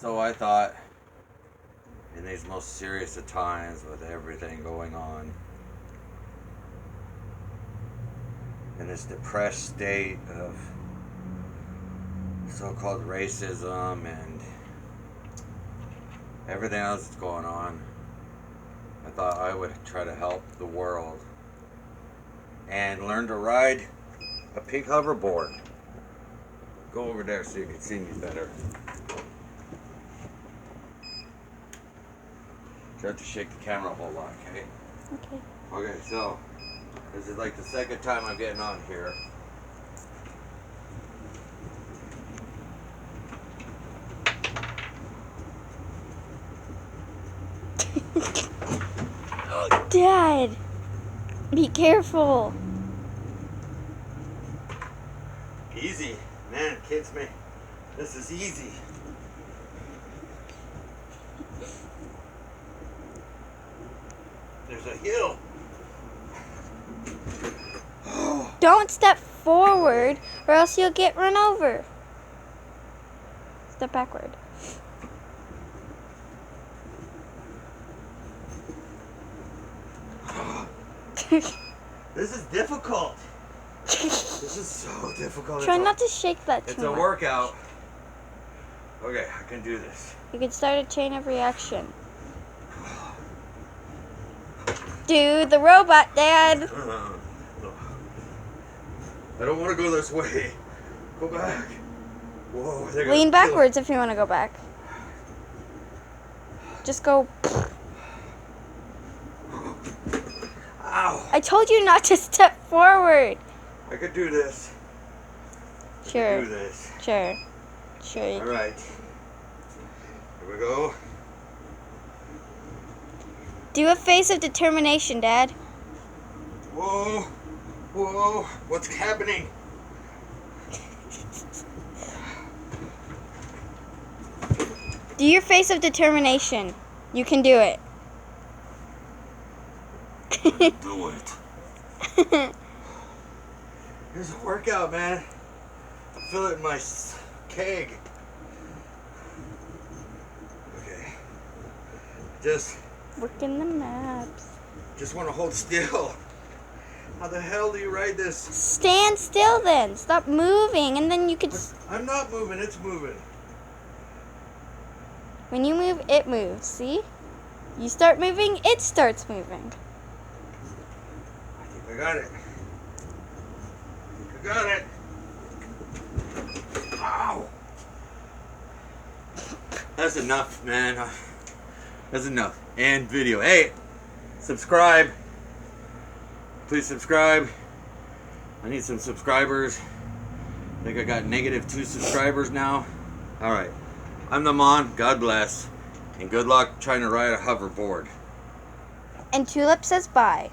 So I thought, in these most serious of times with everything going on, in this depressed state of so-called racism and everything else that's going on, I thought I would try to help the world and learn to ride a pink hoverboard. Go over there so you can see me better. Try to shake the camera a whole lot, okay? Okay. Okay, so this is like the second time I'm getting on here. Oh, Dad! Be careful! Easy. Man, kids, me. This is easy. There's a hill. Don't step forward or else you'll get run over. Step backward. This is difficult. This is so difficult. Try not to shake that too much. It's a workout. Okay, I can do this. You can start a chain of reaction. Do the robot, Dad. I don't want to go this way. Go back. Whoa. Lean backwards if you want to go back. Just go. Ow. I told you not to step forward. I could do this. Sure. I could do this. Sure. Sure. You All right. Here we go. Do a face of determination, Dad. Whoa. Whoa. What's happening? Do your face of determination. You can do it. Do it. Here's a workout, man. I feel it in my keg. Okay. Working the maps. Just want to hold still. How the hell do you ride this? Stand still then. Stop moving and then you can... I'm not moving, it's moving. When you move, it moves. See? You start moving, it starts moving. I think I got it. I got it. Ow. That's enough, man. That's enough. And video. Hey, subscribe. Please subscribe. I need some subscribers. I think I got -2 subscribers now. All right. I'm the Mon. God bless. And good luck trying to ride a hoverboard. And Tulip says bye.